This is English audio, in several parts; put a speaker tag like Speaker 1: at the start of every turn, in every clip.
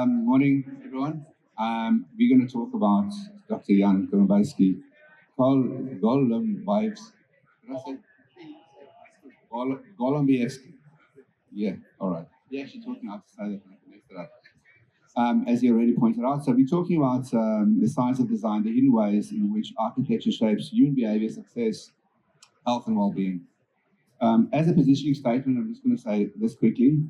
Speaker 1: Morning, everyone. We're going to talk about Dr. Jan Golembiewski. Golembiewski. Did I say? Golembiewski. Yeah, all right. We're actually talking outside that, I messed it up. As you already pointed out, so we're talking about the science of design, the hidden ways in which architecture shapes human behavior, success, health, and well-being. As a positioning statement, I'm just going to say this quickly.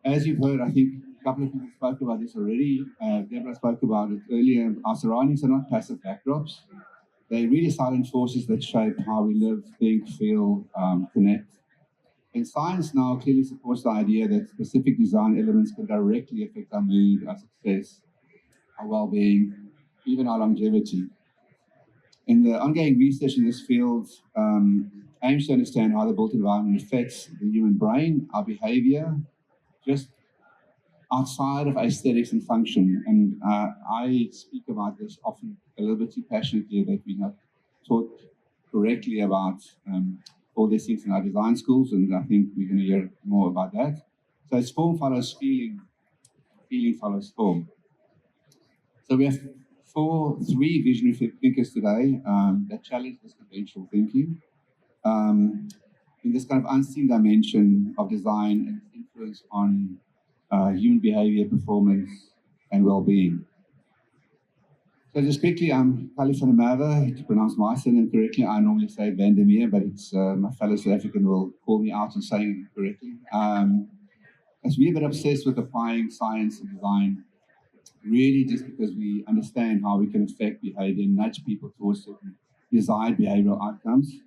Speaker 1: As you've heard, I think a couple of people spoke about this already. Deborah spoke about it earlier. Our surroundings are not passive backdrops. They're really silent forces that shape how we live, think, feel, connect. And science now clearly supports the idea that specific design elements can directly affect our mood, our success, our well-being, even our longevity. And the ongoing research in this field aims to understand how the built environment affects the human brain, our behavior, just outside of aesthetics and function. And I speak about this often a little bit too passionately, that we not taught correctly about all these things in our design schools, and I think we're going to hear more about that. So it's form follows feeling, feeling follows form. So we have three visionary thinkers today that challenge this conventional thinking in this kind of unseen dimension of design and its influence on human behavior, performance, and well-being. So just quickly, I'm Callie from Merwe. To pronounce my surname correctly, I normally say Vandermeer, but it's my fellow South African will call me out on saying it correctly. As we're a bit obsessed with applying science and design, really just because we understand how we can affect behavior and nudge people towards certain desired behavioral outcomes.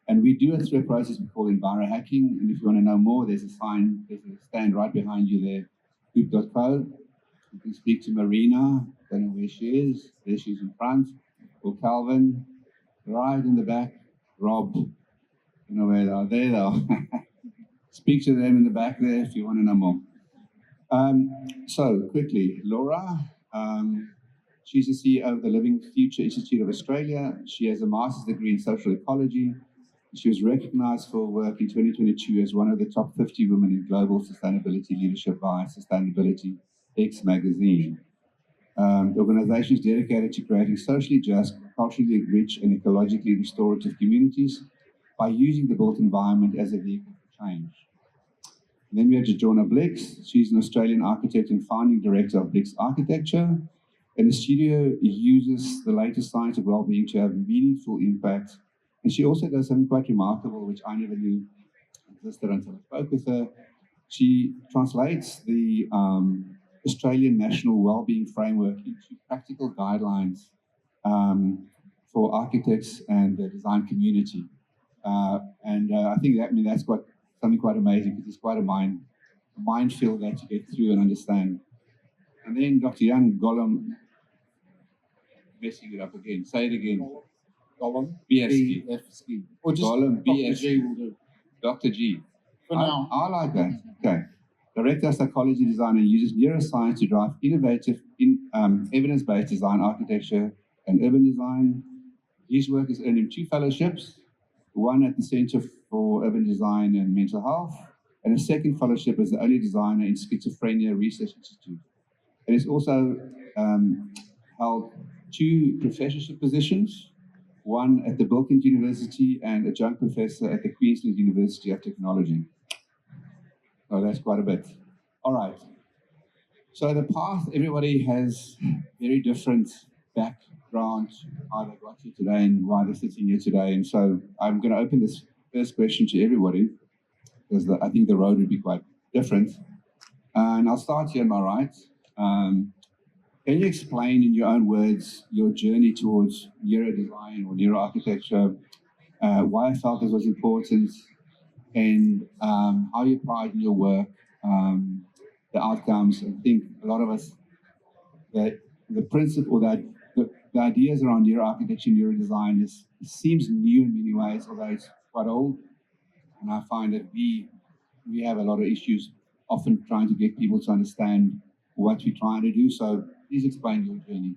Speaker 1: And we do it through a process we call envirohacking. And if you want to know more, there's a stand right behind you there, COOOP.co. You can speak to Marina, don't know where she is, there she's in front, or Calvin, right in the back, Rob, you know where they are, there they are. Speak to them in the back there if you want to know more. So quickly, Laura, she's the CEO of the Living Future Institute of Australia. She has a master's degree in social ecology. She was recognized for work in 2022 as one of the top 50 women in global sustainability leadership by Sustainability X magazine. The organization is dedicated to creating socially just, culturally rich, and ecologically restorative communities by using the built environment as a vehicle for change. And then we have Georgina Blix. She's an Australian architect and founding director of Blix Architecture. And the studio uses the latest science of well-being to have meaningful impact. And she also does something quite remarkable, which I never knew existed until I spoke with her. She translates the Australian National Wellbeing Framework into practical guidelines for architects and the design community. I think that's something quite amazing, because it's quite a minefield there to get through and understand. And then Dr. Jan Golembiewski, messing it up again. Say it again. Golembiewski.
Speaker 2: Or just
Speaker 1: Golembiewski.
Speaker 2: will do.
Speaker 1: Dr. G.
Speaker 2: For now.
Speaker 1: I like that. Okay. Director of Psychology Design and uses neuroscience to drive innovative, evidence-based design, architecture, and urban design. His work has earned him 2 fellowships, one at the Center for Urban Design and Mental Health, and a second fellowship as the only designer in Schizophrenia Research Institute. And he's also held 2 professorship positions, one at the Bilkent University and adjunct professor at the Queensland University of Technology. Oh, that's quite a bit. All right. So the path, everybody has very different background, how they got here today and why they're sitting here today. And so I'm going to open this first question to everybody, because I think the road would be quite different. And I'll start here on my right. Can you explain in your own words your journey towards neurodesign or neuroarchitecture, why I felt this was important, and how you applied in your work, the outcomes? I think a lot of us, that the principle, that the ideas around neuroarchitecture, neurodesign seems new in many ways, although it's quite old. And I find that we have a lot of issues often trying to get people to understand what we're trying to do. So please explain your journey.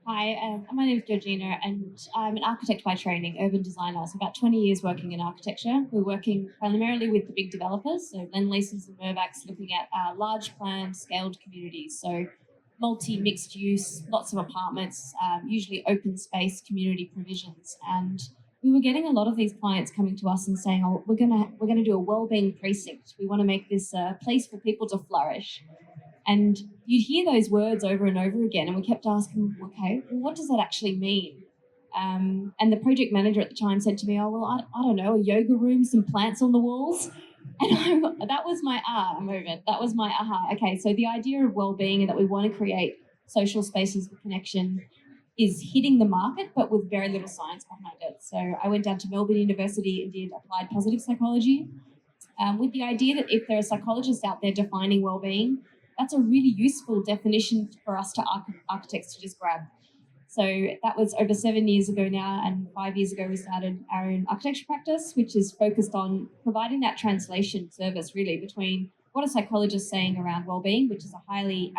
Speaker 2: Hi, my name is Georgina, and I'm an architect by training, urban designer. So about 20 years working in architecture. We're working primarily with the big developers, so Lendleases and Mirvacs, looking at large planned, scaled communities. So multi-mixed use, lots of apartments, usually open space community provisions. And we were getting a lot of these clients coming to us and saying, "Oh, we're gonna do a wellbeing precinct. We want to make this a place for people to flourish." And you'd hear those words over and over again, and we kept asking, okay, well, what does that actually mean? And the project manager at the time said to me, "Oh, well, I don't know, a yoga room, some plants on the walls." And that was my moment. That was my aha. Okay, so the idea of well-being and that we want to create social spaces for connection is hitting the market, but with very little science behind it. So I went down to Melbourne University and did applied positive psychology, with the idea that if there are psychologists out there defining well-being, that's a really useful definition for us to architects to just grab. So that was over 7 years ago now, and 5 years ago we started our own architecture practice, which is focused on providing that translation service really between what are psychologists saying around well-being, which is a highly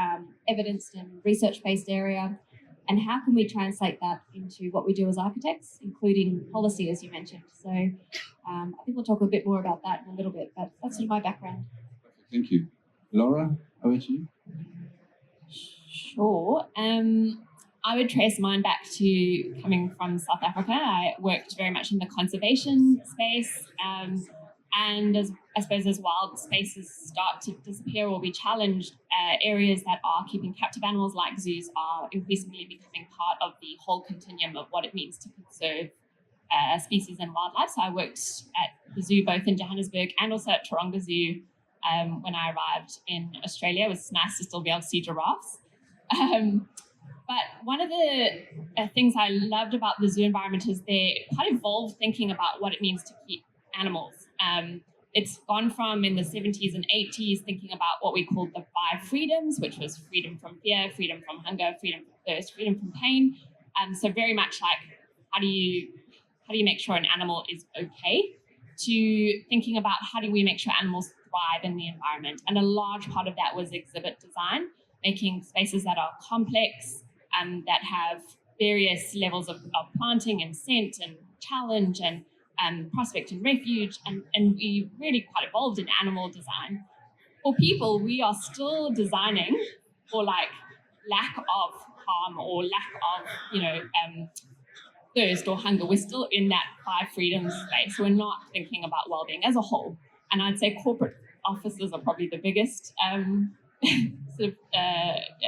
Speaker 2: evidenced and research-based area, and how can we translate that into what we do as architects, including policy, as you mentioned. So I think we'll talk a bit more about that in a little bit, but that's sort of my background.
Speaker 1: Thank you. Laura, over to you.
Speaker 3: Sure. I would trace mine back to coming from South Africa. I worked very much in the conservation space, and as I suppose as wild spaces start to disappear or be challenged, areas that are keeping captive animals like zoos are increasingly becoming part of the whole continuum of what it means to conserve species and wildlife. So I worked at the zoo both in Johannesburg and also at Taronga Zoo when I arrived in Australia. It was nice to still be able to see giraffes. But one of the things I loved about the zoo environment is they're quite evolved thinking about what it means to keep animals. It's gone from in the 70s and 80s thinking about what we called the 5 freedoms, which was freedom from fear, freedom from hunger, freedom from thirst, freedom from pain. So very much like how do you make sure an animal is okay, to thinking about how do we make sure animals thrive in the environment. And a large part of that was exhibit design, making spaces that are complex, that have various levels of planting and scent and challenge and prospect and refuge. And we really quite evolved in animal design. For people, we are still designing for like lack of harm or lack of, thirst or hunger. We're still in that 5 freedoms space. We're not thinking about well-being as a whole. And I'd say corporate offices are probably the biggest sort of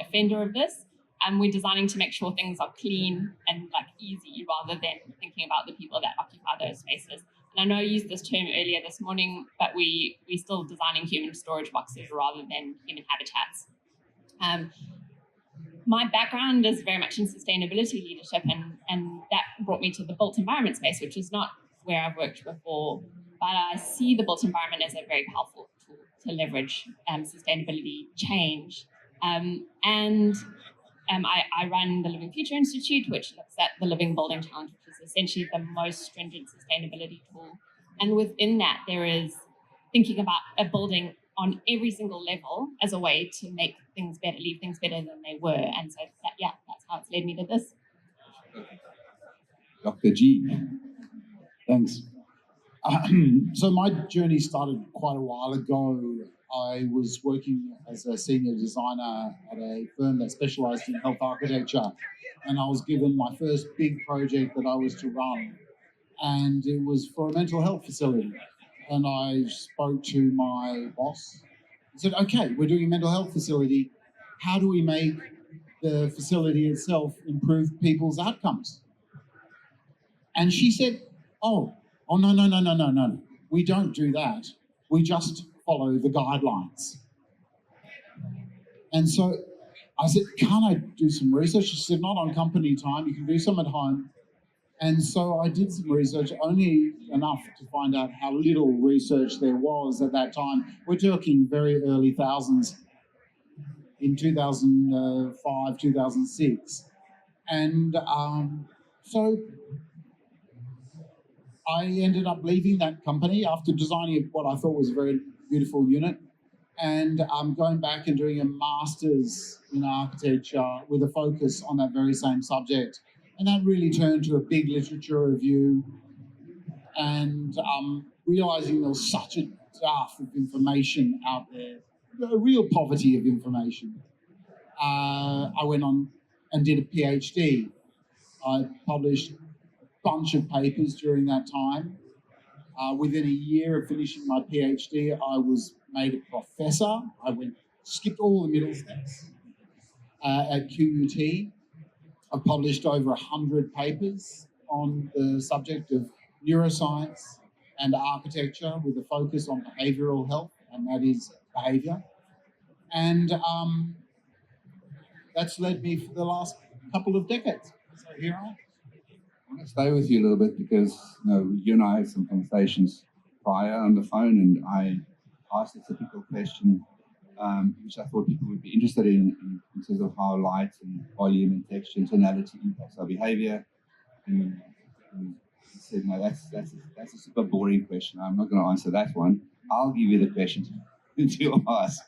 Speaker 3: offender of this. And we're designing to make sure things are clean and like easy rather than thinking about the people that occupy those spaces. And I know I used this term earlier this morning, but we're still designing human storage boxes rather than human habitats. My background is very much in sustainability leadership, and that brought me to the built environment space, which is not where I've worked before. But I see the built environment as a very powerful tool to leverage sustainability change. I run the Living Future Institute, which looks at the Living Building Challenge, which is essentially the most stringent sustainability tool. And within that, there is thinking about a building on every single level as a way to make things better, leave things better than they were. And so, that's how it's led me to this.
Speaker 1: Dr. G.
Speaker 4: Thanks. So my journey started quite a while ago. I was working as a senior designer at a firm that specialized in health architecture, and I was given my first big project that I was to run, and it was for a mental health facility. And I spoke to my boss and said, okay, we're doing a mental health facility. How do we make the facility itself improve people's outcomes? And she said, no. We don't do that. We just follow the guidelines. And so I said, can't I do some research? She said, not on company time. You can do some at home. And so I did some research, only enough to find out how little research there was at that time. We're talking very early thousands, in 2005, 2006. And so I ended up leaving that company after designing what I thought was a very beautiful unit. and I'm going back and doing a master's in architecture with a focus on that very same subject. And that really turned to a big literature review and realizing there was such a dearth of information out there, a real poverty of information. I went on and did a PhD. I published a bunch of papers during that time. Within a year of finishing my PhD, I was made a professor. I skipped all the middle steps at COOOP. I've published over 100 papers on the subject of neuroscience and architecture with a focus on behavioral health, and that is behavior. And that's led me for the last couple of decades. So here I am.
Speaker 1: I want to stay with you a little bit because you and I had some conversations prior on the phone, and I asked a typical question, which I thought people would be interested in terms of how light and volume and texture and tonality impacts our behavior. And he said, no, that's a super boring question. I'm not going to answer that one. I'll give you the question to ask.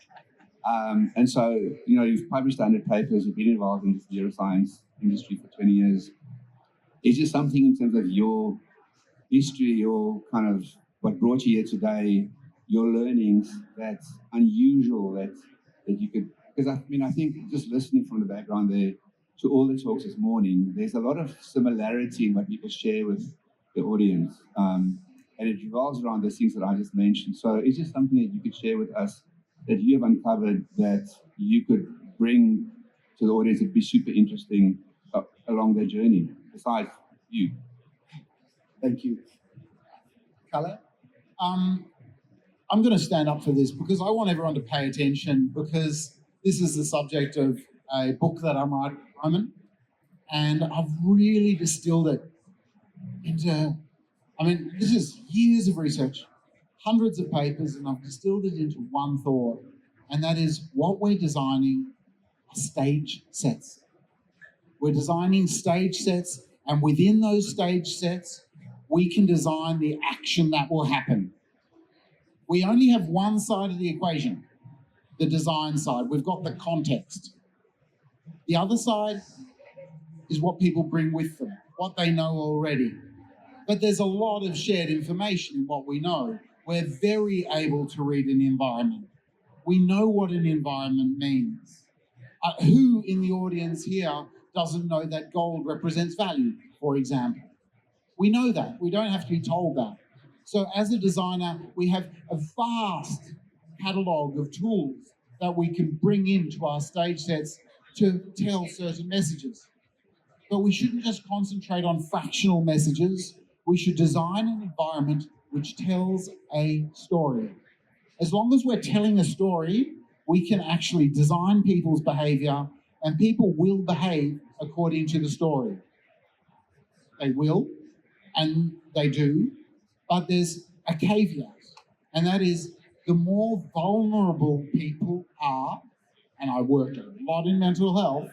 Speaker 1: And so, you've published 100 papers, you've been involved in this neuroscience industry for 20 years. Is there something in terms of your history, your kind of what brought you here today, your learnings that's unusual that you could, because I think just listening from the background there to all the talks this morning, there's a lot of similarity in what people share with the audience. And it revolves around those things that I just mentioned. So is there something that you could share with us that you have uncovered that you could bring to the audience that'd be super interesting along their journey, besides you?
Speaker 4: Thank you. Callie? I'm going to stand up for this because I want everyone to pay attention, because this is the subject of a book that I'm writing at the moment, and I've really distilled it into, this is years of research, hundreds of papers, and I've distilled it into one thought, and that is what we're designing are stage sets. We're designing stage sets, and within those stage sets, we can design the action that will happen. We only have one side of the equation, the design side. We've got the context. The other side is what people bring with them, what they know already. But there's a lot of shared information in what we know. We're very able to read an environment. We know what an environment means. Who in the audience here doesn't know that gold represents value, for example? We know that. We don't have to be told that. So as a designer, we have a vast catalogue of tools that we can bring into our stage sets to tell certain messages. But we shouldn't just concentrate on fractional messages. We should design an environment which tells a story. As long as we're telling a story, we can actually design people's behavior, and people will behave according to the story. They will, and they do, but there's a caveat, and that is the more vulnerable people are, and I worked a lot in mental health,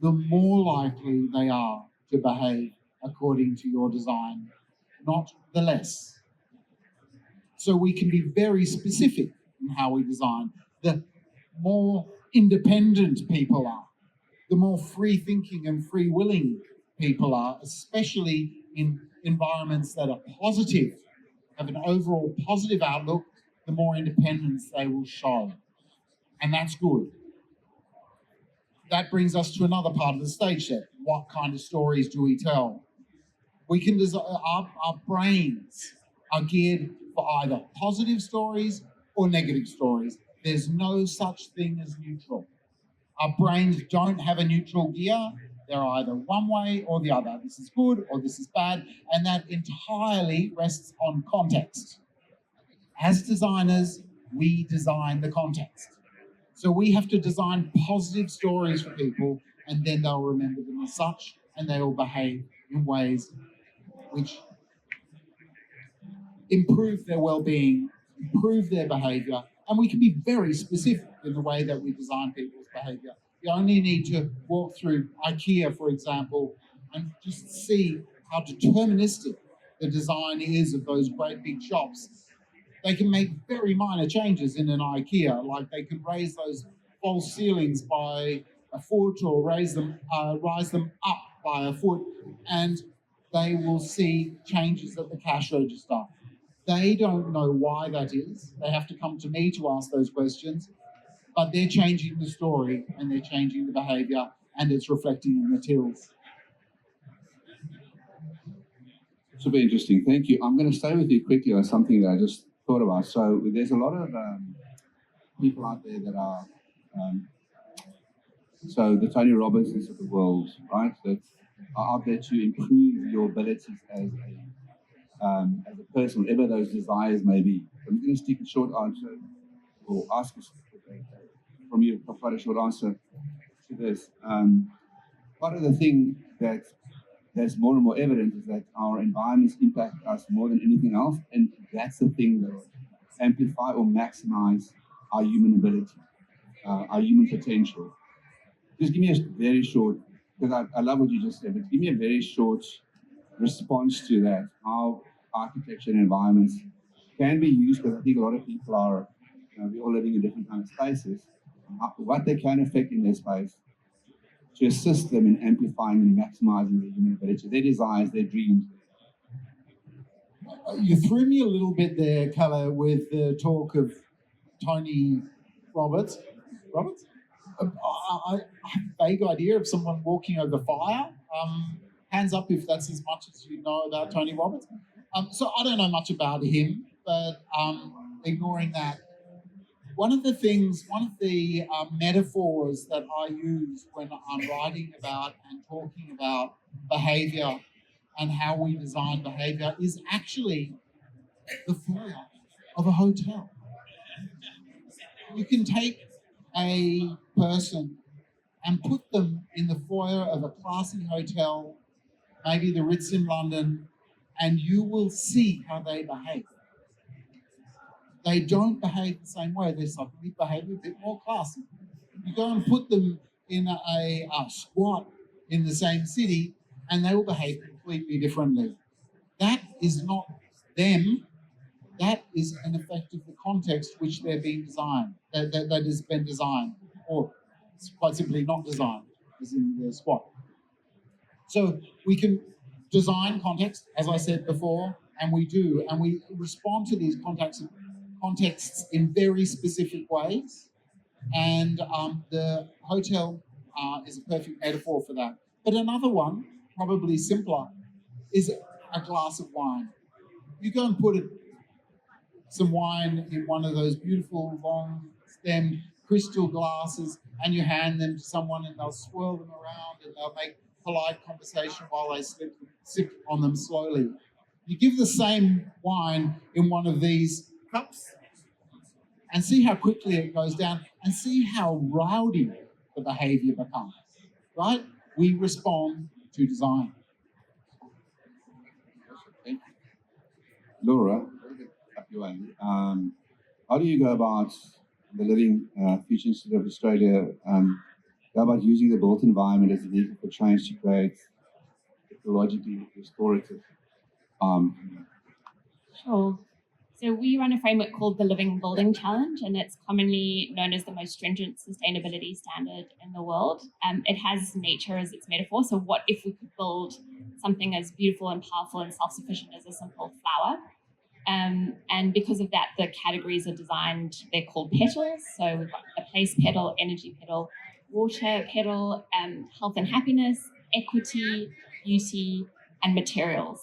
Speaker 4: the more likely they are to behave according to your design, not the less. So we can be very specific in how we design. The more independent people are, the more free-thinking and free-willing people are, especially in environments that are positive, have an overall positive outlook, the more independence they will show. And that's good. That brings us to another part of the stage set. What kind of stories do we tell? We can design, our brains are geared for either positive stories or negative stories. There's no such thing as neutral. Our brains don't have a neutral gear. They're either one way or the other. This is good or this is bad, and that entirely rests on context. As designers, we design the context. So we have to design positive stories for people, and then they'll remember them as such, and they will behave in ways which improve their well-being, improve their behavior, and we can be very specific in the way that we design people's behavior. You only need to walk through IKEA, for example, and just see how deterministic the design is of those great big shops. They can make very minor changes in an IKEA, like they can raise those false ceilings by a foot or rise them up by a foot, and they will see changes at the cash register. They don't know why that is. They have to come to me to ask those questions, but they're changing the story and they're changing the behaviour, and it's reflecting in the tills.
Speaker 1: Super interesting. Thank you. I'm going to stay with you quickly on something that I just thought about. So there's a lot of people out there that are, so the Tony Robbinsons of the world, right, that are out there to improve your abilities as a person, whatever those desires may be. I'm going to stick a short answer or ask from you quite a short answer to this. Part of the thing that's more and more evident is that our environments impact us more than anything else, and that's the thing that will amplify or maximize our human ability, our human potential. Just give me a very short, because I love what you just said, but give me a very short response to that, how architecture and environments can be used, because I think a lot of people are, we're all living in different kind of spaces, what they can affect in their space to assist them in amplifying and maximizing their human ability, their desires, their dreams.
Speaker 4: You threw me a little bit there, Callie, with the talk of Tony Roberts. Roberts? I have a vague idea of someone walking over fire. Hands up if that's as much as you know about Tony Roberts. So I don't know much about him, but ignoring that, one of the metaphors that I use when I'm writing about and talking about behaviour and how we design behaviour is actually the foyer of a hotel. You can take a person and put them in the foyer of a classy hotel, maybe the Ritz in London, and you will see how they behave. They don't behave the same way. They suddenly behave a bit more classy. You go and put them in a squat in the same city, and they will behave completely differently. That is not them. That is an effect of the context which they're being designed, that has been designed, or quite simply not designed, as in the squat. So we can design context, as I said before, and we do, and we respond to these contexts in very specific ways, and the hotel is a perfect metaphor for that. But another one, probably simpler, is a glass of wine. You go and put some wine in one of those beautiful long-stemmed crystal glasses, and you hand them to someone, and they'll swirl them around, and they'll make polite conversation while they sip on them slowly. You give the same wine in one of these cups and see how quickly it goes down, and see how rowdy the behaviour becomes, right? We respond to design.
Speaker 1: Laura, how do you go about the Living Future Institute of Australia, go about using the built environment as a vehicle for change to create ecologically restorative?
Speaker 3: Sure. So we run a framework called the Living Building Challenge, and it's commonly known as the most stringent sustainability standard in the world. It has nature as its metaphor. So what if we could build something as beautiful and powerful and self-sufficient as a simple flower? And because of that, the categories are designed, they're called petals. So we've got a place petal, energy petal, water petal, health and happiness, equity, beauty, and materials.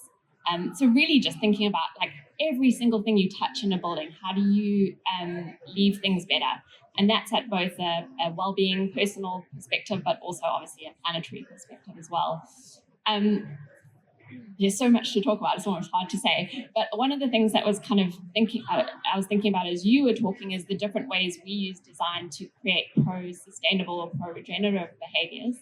Speaker 3: So really just thinking about like every single thing you touch in a building, how do you leave things better? And that's at both a well-being personal perspective, but also obviously a planetary perspective as well. There's so much to talk about, it's almost hard to say. But one of the things that was kind of I was thinking about as you were talking is the different ways we use design to create pro-sustainable or pro-regenerative behaviors.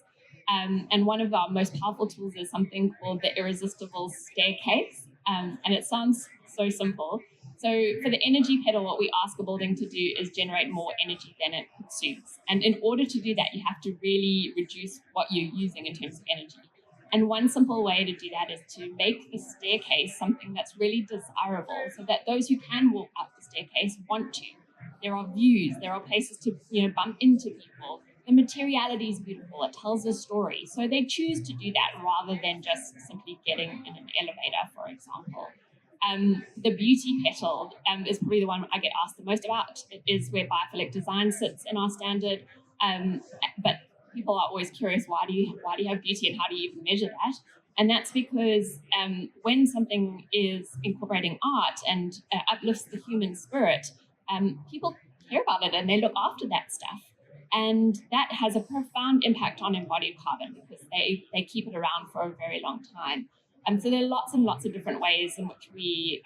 Speaker 3: And one of our most powerful tools is something called the irresistible staircase. And it sounds so simple. So for the energy petal, what we ask a building to do is generate more energy than it consumes. And in order to do that, you have to really reduce what you're using in terms of energy. And one simple way to do that is to make the staircase something that's really desirable so that those who can walk up the staircase want to. There are views, there are places to bump into people. The materiality is beautiful, it tells a story. So they choose to do that rather than just simply getting in an elevator, for example. The beauty petal is probably the one I get asked the most about. It is where biophilic design sits in our standard. But people are always curious, why do you have beauty and how do you even measure that? And that's because when something is incorporating art and uplifts the human spirit, people care about it and they look after that stuff. And that has a profound impact on embodied carbon because they keep it around for a very long time. So there are lots and lots of different ways in which we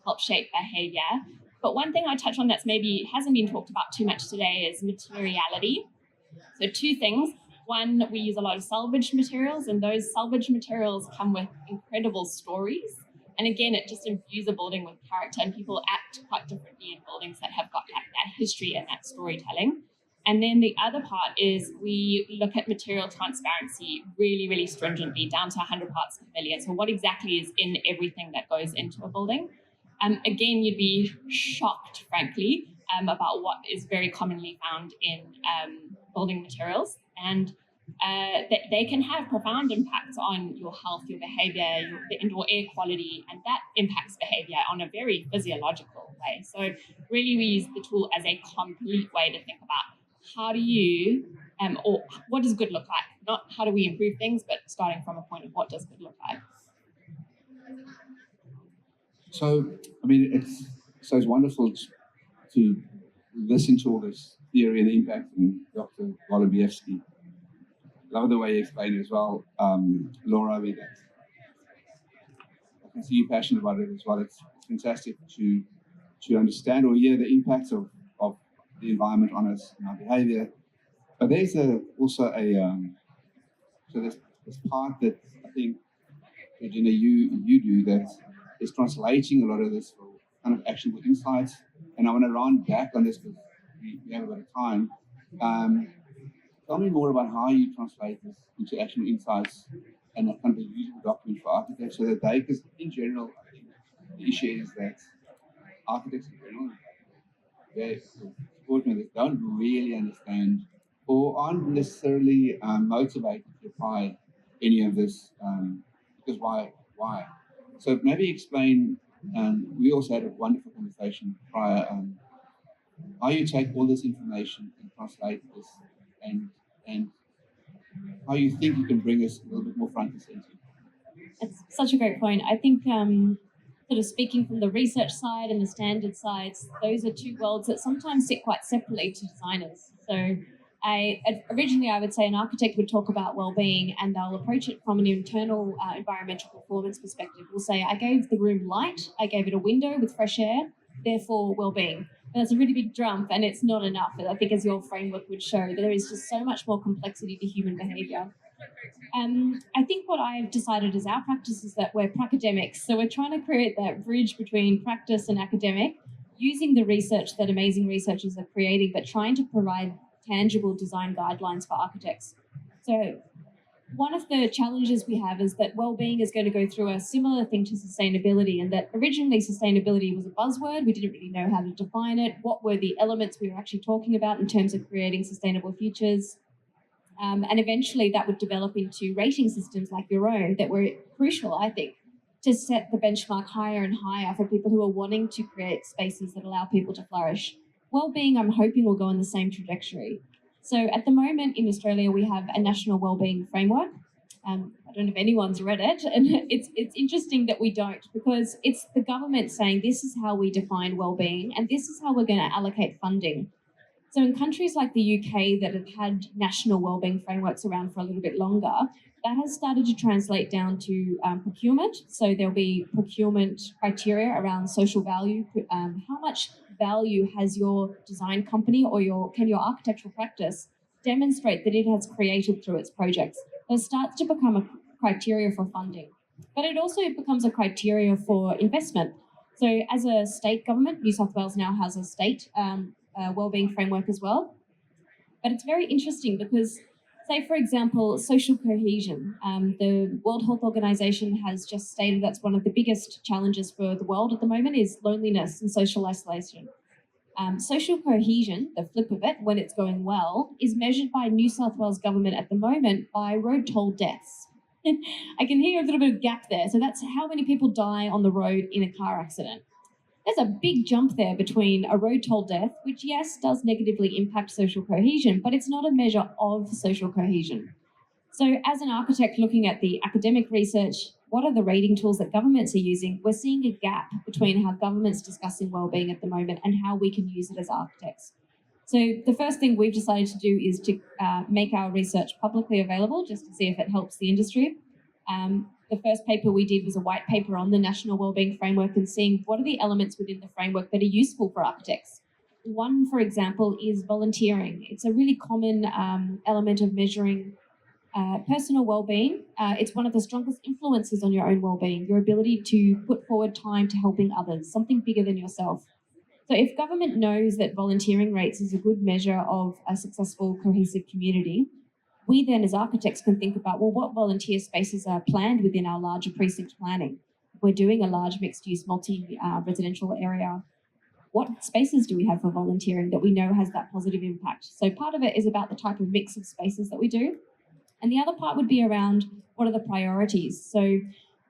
Speaker 3: help shape behavior. But one thing I touch on that's maybe hasn't been talked about too much today is materiality. So two things. One, we use a lot of salvage materials, and those salvage materials come with incredible stories. And again, it just imbues a building with character, and people act quite differently in buildings that have got that history and that storytelling. And then the other part is we look at material transparency really, really stringently, down to 100 parts per million. So what exactly is in everything that goes into a building? Again, you'd be shocked, frankly, about what is very commonly found in building materials. And they can have profound impacts on your health, your behavior, the indoor air quality, and that impacts behavior on a very physiological way. So really we use the tool as a complete way to think about how do you, or what does good look like? Not how do we improve things, but starting from a point of what does good look like.
Speaker 1: So, I mean, it's wonderful to listen to all this theory and impact from Dr. Golembiewski. Love the way you explain it as well, Laura. I mean, I can see you're passionate about it as well. It's fantastic to understand or hear the impacts of the environment on us and our behavior. But there's also this part that I think, Georgina, you do that is translating a lot of this for kind of actionable insights. And I want to round back on this because we have a bit of time. Tell me more about how you translate this into actionable insights and a kind of a usable document for architects so that because in general, I think the issue is that architects in general, they don't really understand or aren't necessarily motivated to apply any of this because why? So maybe explain, we also had a wonderful conversation prior, how you take all this information and translate this and how you think you can bring us a little bit more front and center.
Speaker 2: It's such a great point. I think sort of speaking from the research side and the standard sides, those are two worlds that sometimes sit quite separately to designers. So originally I would say an architect would talk about well-being and they'll approach it from an internal environmental performance perspective. We'll say, I gave the room light, I gave it a window with fresh air, therefore well-being. And that's a really big jump and it's not enough. And I think as your framework would show, there is just so much more complexity to human behavior. I think what I've decided as our practice is that we're pracademics. So we're trying to create that bridge between practice and academic, using the research that amazing researchers are creating, but trying to provide tangible design guidelines for architects. So one of the challenges we have is that well-being is going to go through a similar thing to sustainability, and that originally sustainability was a buzzword. We didn't really know how to define it. What were the elements we were actually talking about in terms of creating sustainable futures? And eventually that would develop into rating systems like your own that were crucial, I think, to set the benchmark higher and higher for people who are wanting to create spaces that allow people to flourish. Well-being, I'm hoping, will go on the same trajectory. So at the moment in Australia, we have a national wellbeing framework. I don't know if anyone's read it, and it's interesting that we don't, because it's the government saying this is how we define wellbeing and this is how we're going to allocate funding. So in countries like the UK that have had national wellbeing frameworks around for a little bit longer, that has started to translate down to procurement. So there'll be procurement criteria around social value. How much value has your design company or can your architectural practice demonstrate that it has created through its projects? That starts to become a criteria for funding. But it also becomes a criteria for investment. So as a state government, New South Wales now has a state wellbeing framework as well. But it's very interesting because Say, for example, social cohesion. The World Health Organization has just stated that's one of the biggest challenges for the world at the moment is loneliness and social isolation. Social cohesion, the flip of it, when it's going well, is measured by New South Wales government at the moment by road toll deaths. I can hear a little bit of gap there. So that's how many people die on the road in a car accident. There's a big jump there between a road toll death, which, yes, does negatively impact social cohesion, but it's not a measure of social cohesion. So as an architect looking at the academic research, what are the rating tools that governments are using? We're seeing a gap between how government's discussing wellbeing at the moment and how we can use it as architects. So the first thing we've decided to do is to make our research publicly available just to see if it helps the industry. The first paper we did was a white paper on the National Wellbeing Framework and seeing what are the elements within the framework that are useful for architects. One, for example, is volunteering. It's a really common element of measuring personal wellbeing. It's one of the strongest influences on your own wellbeing, your ability to put forward time to helping others, something bigger than yourself. So if government knows that volunteering rates is a good measure of a successful, cohesive community, we then as architects can think about, well, what volunteer spaces are planned within our larger precinct planning? We're doing a large mixed-use multi-residential area. What spaces do we have for volunteering that we know has that positive impact? So part of it is about the type of mix of spaces that we do. And the other part would be around what are the priorities. So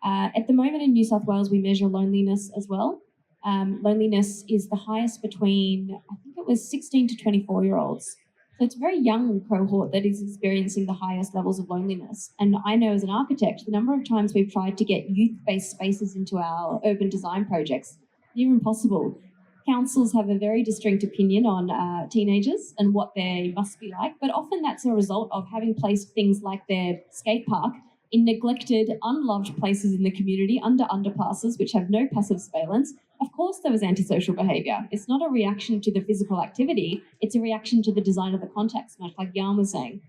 Speaker 2: at the moment in New South Wales, we measure loneliness as well. Loneliness is the highest between, I think it was 16 to 24-year-olds. So it's a very young cohort that is experiencing the highest levels of loneliness. And I know as an architect, the number of times we've tried to get youth-based spaces into our urban design projects, near impossible. Councils have a very distinct opinion on teenagers and what they must be like, but often that's a result of having placed things like their skate park in neglected, unloved places in the community, under underpasses, which have no passive surveillance. Of course there was antisocial behaviour. It's not a reaction to the physical activity, it's a reaction to the design of the context, much like Jan was saying.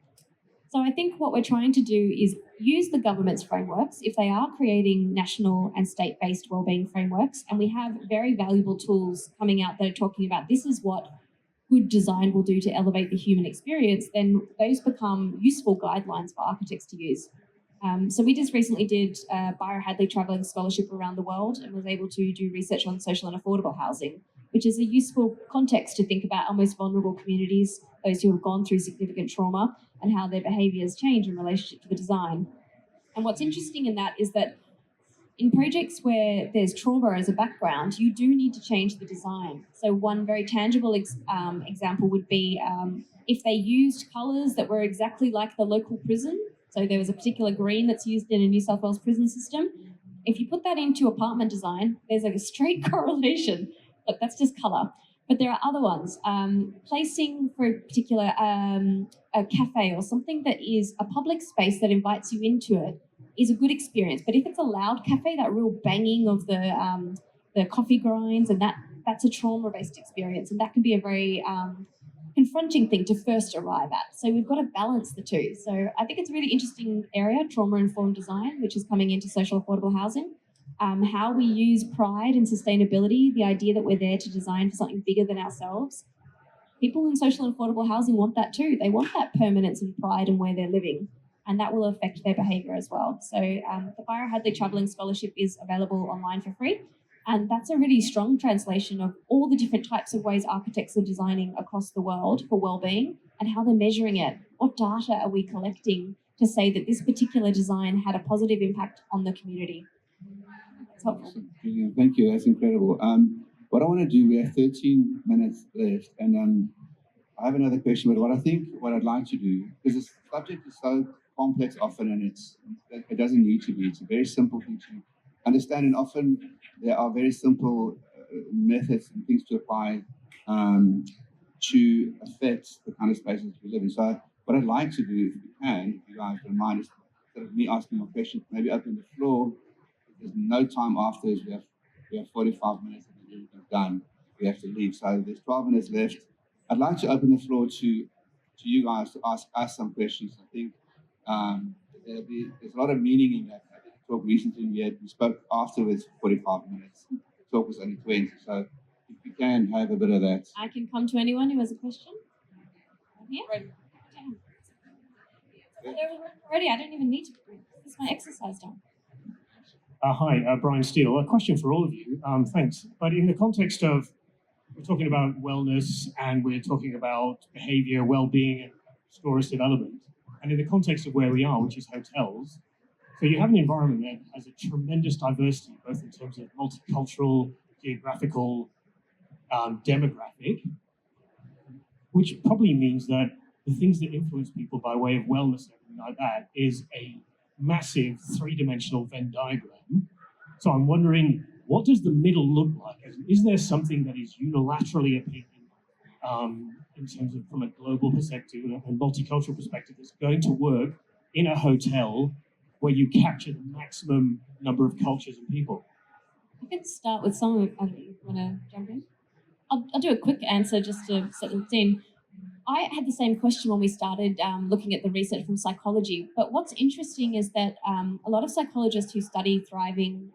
Speaker 2: So I think what we're trying to do is use the government's frameworks, if they are creating national and state-based wellbeing frameworks, and we have very valuable tools coming out that are talking about this is what good design will do to elevate the human experience, then those become useful guidelines for architects to use. So we just recently did a Byron Hadley travelling scholarship around the world and was able to do research on social and affordable housing, which is a useful context to think about our most vulnerable communities, those who have gone through significant trauma, and how their behaviours change in relationship to the design. And what's interesting in that is that in projects where there's trauma as a background, you do need to change the design. So one very tangible example would be if they used colours that were exactly like the local prison. So there was a particular green that's used in a New South Wales prison system. If you put that into apartment design, there's like a straight correlation. Look, that's just colour. But there are other ones. Placing for a particular a cafe or something that is a public space that invites you into it is a good experience. But if it's a loud cafe, that real banging of the coffee grinds, and that's a trauma-based experience, and that can be a very confronting thing to first arrive at. So we've got to balance the two. So I think it's a really interesting area, trauma-informed design, which is coming into social affordable housing. How we use pride and sustainability, the idea that we're there to design for something bigger than ourselves. People in social and affordable housing want that too. They want that permanence and pride in where they're living, and that will affect their behaviour as well. So the Byron Hadley Travelling Scholarship is available online for free, and that's a really strong translation of all the different types of ways architects are designing across the world for wellbeing and how they're measuring it. What data are we collecting to say that this particular design had a positive impact on the community? It's helpful.
Speaker 1: Yeah, thank you. That's incredible. What I want to do, we have 13 minutes left, and I have another question. But what I'd like to do, because the subject is so complex often, and it doesn't need to be. It's a very simple thing to understand, and often there are very simple methods and things to apply to affect the kind of spaces we live in. So what I'd like to do, if we can, if you guys don't mind, is instead of me asking more questions, maybe open the floor. There's no time afterwards. We have 45 minutes and then everything's done. We have to leave. So there's 12 minutes left. I'd like to open the floor to you guys to ask us some questions. I think there's a lot of meaning in that. I did a talk recently. We spoke afterwards for 45 minutes. The talk was only 20. So if you can have a bit of that.
Speaker 2: I can come to anyone who has a question. Here? Already, I don't even need to breathe. This is my exercise done.
Speaker 5: Hi, Brian Steele. A question for all of you. Thanks. But in the context of, we're talking about wellness and we're talking about behavior, well-being, and tourist development. And in the context of where we are, which is hotels, so you have an environment that has a tremendous diversity, both in terms of multicultural, geographical, demographic, which probably means that the things that influence people by way of wellness and everything like that is a massive three-dimensional Venn diagram. So I'm wondering, what does the middle look like? Is there something that is unilaterally appealing in terms of from a global perspective and multicultural perspective that's going to work in a hotel where you capture the maximum number of cultures and people?
Speaker 2: I can start with some of. I don't know, you want to jump in? I'll do a quick answer just to set the scene. I had the same question when we started looking at the research from psychology. But what's interesting is that a lot of psychologists who study thriving,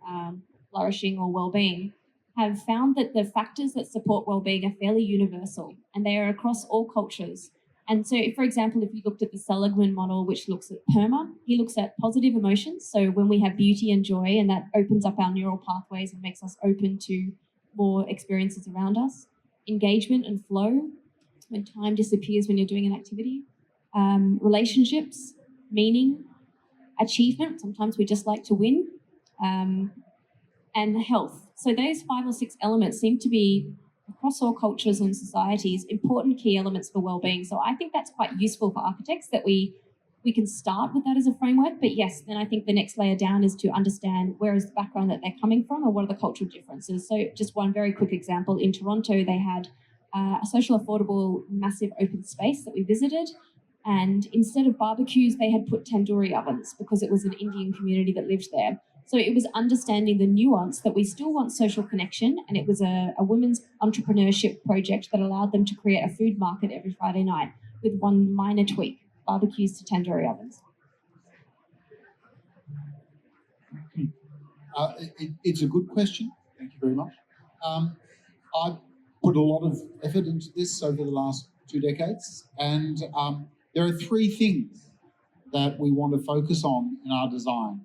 Speaker 2: flourishing, or well-being have found that the factors that support well-being are fairly universal, and they are across all cultures. And so, for example, if you looked at the Seligman model, which looks at PERMA, he looks at positive emotions. So when we have beauty and joy, and that opens up our neural pathways and makes us open to more experiences around us. Engagement and flow, when time disappears when you're doing an activity. Relationships, meaning, achievement, sometimes we just like to win, and health. So those 5 or 6 elements seem to be, across all cultures and societies, important key elements for well-being. So I think that's quite useful for architects, that we can start with that as a framework. But yes, then I think the next layer down is to understand where is the background that they're coming from and what are the cultural differences. So just one very quick example, in Toronto, they had a social affordable massive open space that we visited. And instead of barbecues, they had put tandoori ovens because it was an Indian community that lived there. So it was understanding the nuance that we still want social connection, and it was a women's entrepreneurship project that allowed them to create a food market every Friday night with one minor tweak, barbecues to tandoori ovens.
Speaker 4: It's a good question. Thank you very much. I've put a lot of effort into this over the last 2 decades, and there are 3 things that we want to focus on in our design.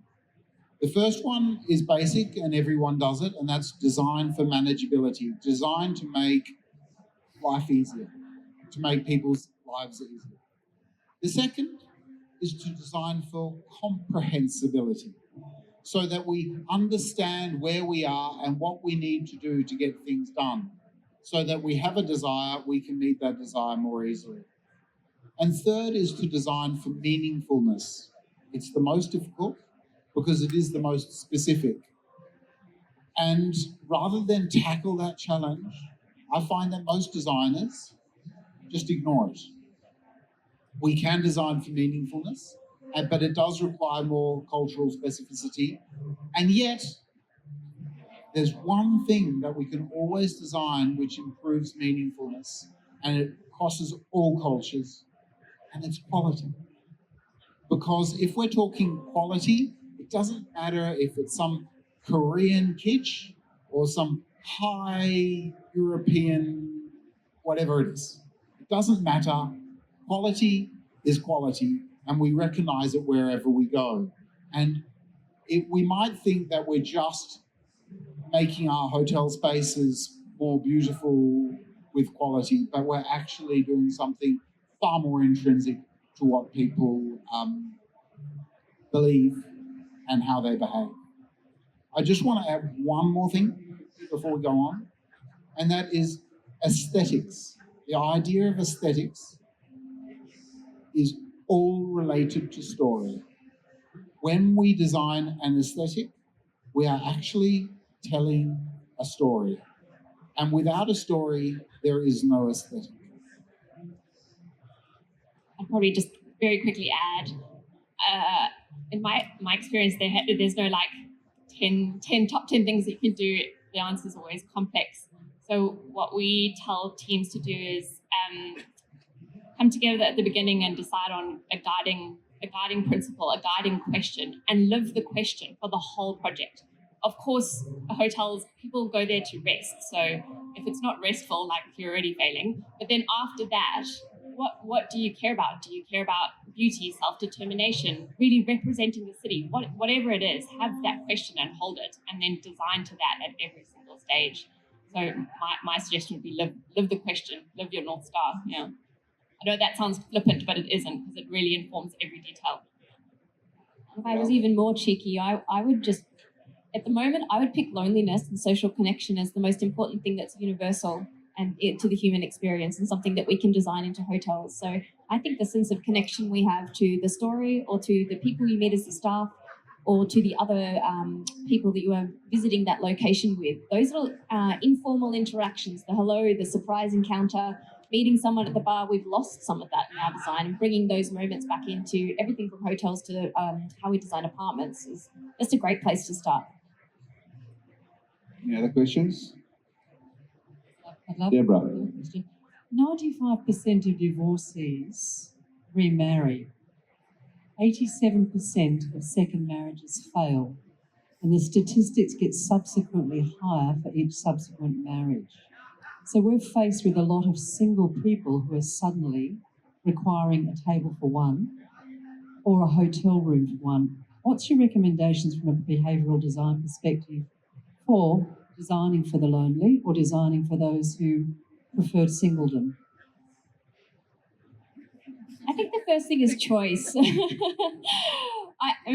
Speaker 4: The first one is basic and everyone does it, and that's design for manageability, design to make life easier, to make people's lives easier. The second is to design for comprehensibility, so that we understand where we are and what we need to do to get things done, so that we have a desire, we can meet that desire more easily. And third is to design for meaningfulness. It's the most difficult, because it is the most specific. And rather than tackle that challenge, I find that most designers just ignore it. We can design for meaningfulness, but it does require more cultural specificity. And yet, there's one thing that we can always design which improves meaningfulness, and it crosses all cultures, and it's quality. Because if we're talking quality, it doesn't matter if it's some Korean kitsch or some high European, whatever it is. It doesn't matter. Quality is quality, and we recognize it wherever we go. And we might think that we're just making our hotel spaces more beautiful with quality, but we're actually doing something far more intrinsic to what people believe and how they behave. I just want to add one more thing before we go on, and that is aesthetics. The idea of aesthetics is all related to story. When we design an aesthetic, we are actually telling a story. And without a story, there is no aesthetic.
Speaker 3: I'll probably just very quickly add, in my experience, there's no like top 10 things that you can do. The answer is always complex. So what we tell teams to do is come together at the beginning and decide on a guiding principle, a guiding question, and live the question for the whole project. Of course, hotels, people go there to rest. So if it's not restful, like you're already failing. But then after that, what do you care about? Do you care about beauty, self-determination, really representing the city, whatever it is, have that question and hold it, and then design to that at every single stage. So my suggestion would be live the question, live your North Star. Yeah. I know that sounds flippant, but it isn't, because it really informs every detail.
Speaker 2: If I was even more cheeky, I would just, at the moment, I would pick loneliness and social connection as the most important thing that's universal and to the human experience, and something that we can design into hotels. So I think the sense of connection we have to the story, or to the people you meet as the staff, or to the other people that you are visiting that location with, those little informal interactions, the hello, the surprise encounter, meeting someone at the bar, we've lost some of that in our design, and bringing those moments back into everything from hotels to how we design apartments is just a great place to start.
Speaker 1: Any other questions?
Speaker 6: I'd love
Speaker 1: Deborah.
Speaker 6: to question. 95% of divorcees remarry. 87% of second marriages fail, and the statistics get subsequently higher for each subsequent marriage. So we're faced with a lot of single people who are suddenly requiring a table for one or a hotel room for one. What's your recommendations from a behavioural design perspective for designing for the lonely or designing for those who preferred singledom?
Speaker 2: I think the first thing is choice.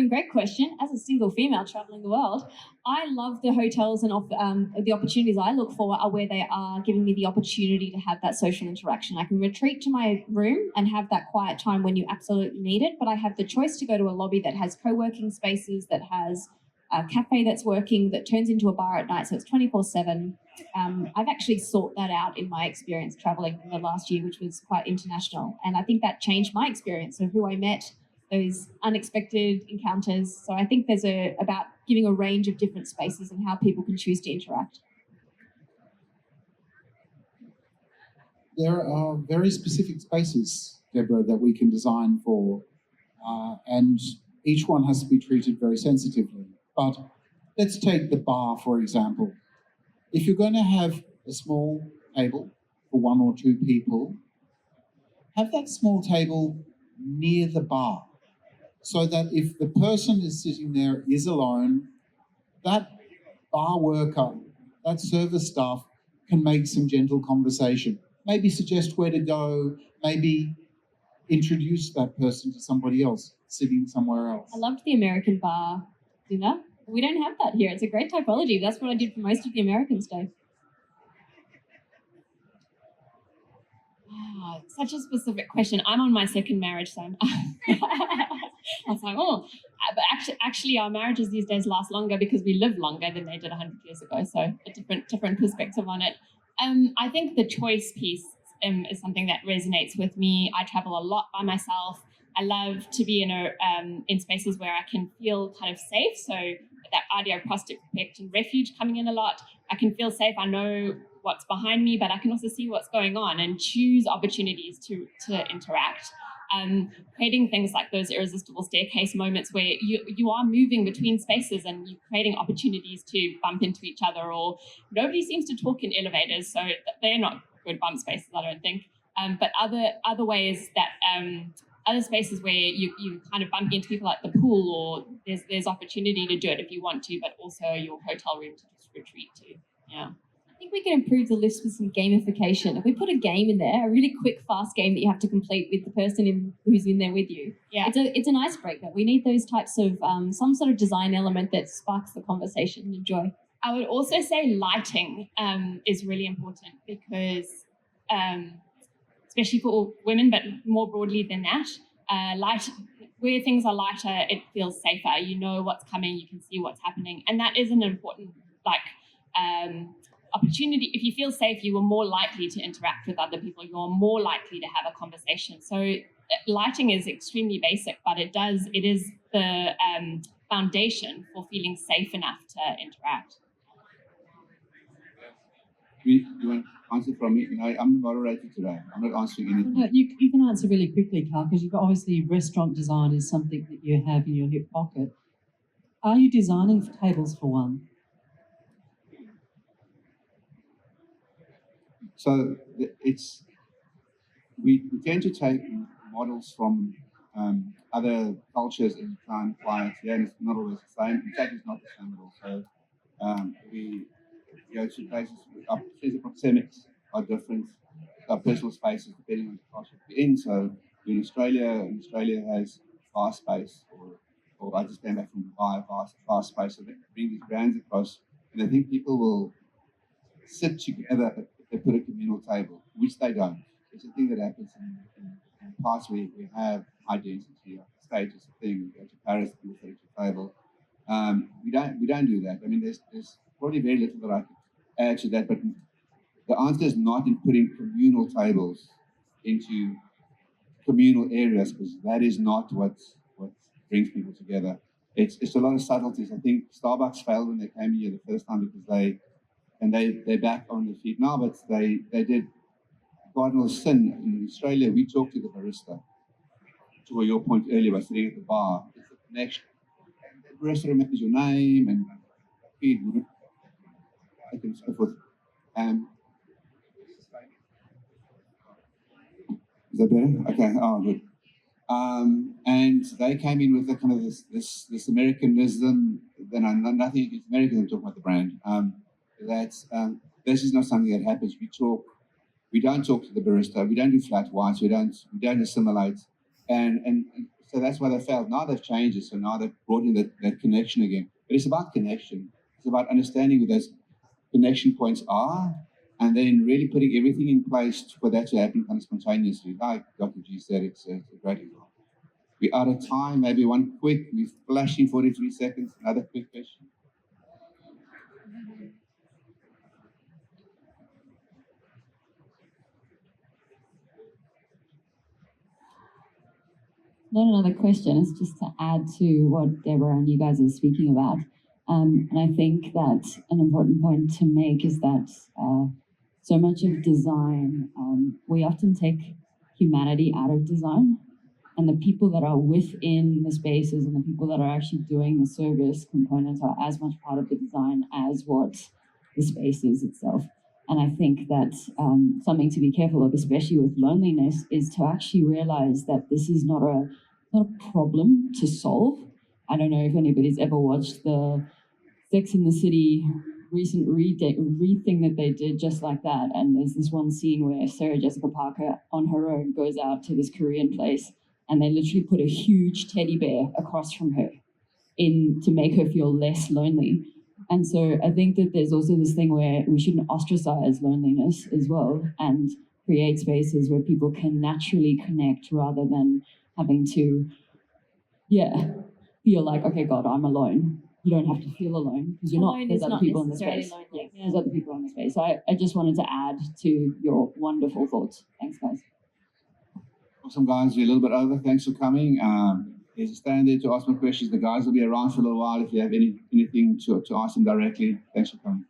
Speaker 2: Great question. As a single female traveling the world, I love the hotels, and the opportunities I look for are where they are giving me the opportunity to have that social interaction. I can retreat to my room and have that quiet time when you absolutely need it, but I have the choice to go to a lobby that has co-working spaces, that has a cafe that's working, that turns into a bar at night, so it's 24/7. I've actually sought that out in my experience traveling in the last year, which was quite international, and I think that changed my experience of who I met, those unexpected encounters. So I think there's about giving a range of different spaces and how people can choose to interact.
Speaker 4: There are very specific spaces, Deborah, that we can design for, and each one has to be treated very sensitively. But let's take the bar, for example. If you're going to have a small table for one or two people, have that small table near the bar, so that if the person is sitting there is alone, that bar worker, that service staff can make some gentle conversation, maybe suggest where to go, maybe introduce that person to somebody else sitting somewhere else.
Speaker 2: I loved the American bar dinner. We don't have that here. It's a great typology. That's what I did for most of the American stay.
Speaker 3: Wow, such a specific question. I'm on my second marriage, so I was like, oh, but actually, our marriages these days last longer because we live longer than they did 100 years ago. So a different perspective on it. I think the choice piece is something that resonates with me. I travel a lot by myself. I love to be in spaces where I can feel kind of safe. So that idea of prospect and refuge coming in a lot. I can feel safe. I know what's behind me, but I can also see what's going on and choose opportunities to interact. Creating things like those irresistible staircase moments where you are moving between spaces and you're creating opportunities to bump into each other, or nobody seems to talk in elevators, so they're not good bump spaces, I don't think. But other ways that other spaces where you kind of bump into people at the pool, or there's opportunity to do it if you want to, but also your hotel room to just retreat to. Yeah.
Speaker 2: I think we can improve the list with some gamification. If we put a game in there, a really quick, fast game that you have to complete with the person who's in there with you,
Speaker 3: Yeah.
Speaker 2: It's an icebreaker. We need those types of some sort of design element that sparks the conversation and joy.
Speaker 3: I would also say lighting is really important because, especially for women, but more broadly than that, where things are lighter, it feels safer. You know what's coming, you can see what's happening, and that is an important opportunity. If you feel safe, you are more likely to interact with other people. You are more likely to have a conversation. So lighting is extremely basic, but it is the foundation for feeling safe enough to interact.
Speaker 1: You want to answer from me? I'm the moderator today. I'm not answering anything.
Speaker 6: No, you can answer really quickly, Carl, because you've obviously restaurant design is something that you have in your hip pocket. Are you designing for tables for one?
Speaker 1: So we tend to take models from other cultures and try and apply it here, and it's not always the same. In fact, it's not the same at all. So we go to places, our sense of proxemics are different. Our personal spaces, depending on the culture we're in. So in Australia has vast space, or I just came back from Dubai, vast space. So they bring these brands across, and I think people will sit together if they put a communal table, which they don't. It's a thing that happens in parts where we have identity, status, a thing. We go to Paris, people sit at a table. We don't do that. I mean, there's probably very little that I could add to that, but the answer is not in putting communal tables into communal areas, because that is not what brings people together. It's a lot of subtleties. I think Starbucks failed when they came here the first time because they're back on their feet now, but they did cardinal sin. In Australia, we talk to the barista. To your point earlier, by sitting at the bar, it's a connection. And the barista remembers your name and feed and so forth. Is that better? Okay. Oh, good. And they came in with a kind of this Americanism. Then nothing against Americans. I'm talking about the brand. This is not something that happens. We don't talk to the barista. We don't do flat whites. We don't assimilate. And so that's why they failed. Now they've changed it. So now they've brought in that connection again. But it's about connection. It's about understanding what those connection points are, and then really putting everything in place for that to happen kind of spontaneously. Like Dr. G said, it's a great example. We're out of time. Maybe one quick, we're flashing 43 seconds. Another quick question.
Speaker 7: Not another question. It's just to add to what Deborah and you guys are speaking about. And I think that an important point to make is that so much of design, we often take humanity out of design, and the people that are within the spaces and the people that are actually doing the service components are as much part of the design as what the space is itself. And I think that something to be careful of, especially with loneliness, is to actually realize that this is not a problem to solve. I don't know if anybody's ever watched the Sex and the City recent re-thing that they did just like that. And there's this one scene where Sarah Jessica Parker on her own goes out to this Korean place, and they literally put a huge teddy bear across from her to make her feel less lonely. And so I think that there's also this thing where we shouldn't ostracize loneliness as well, and create spaces where people can naturally connect rather than having to, feel like, okay, God, I'm alone. You don't have to feel alone because you're not. There's other people in the space. Yeah, there's other people in the space. So I just wanted to add to your wonderful thoughts. Thanks, guys.
Speaker 1: Awesome, guys. We're a little bit over. Thanks for coming. There's a stand there to ask more questions. The guys will be around for a little while if you have anything to ask them directly. Thanks for coming.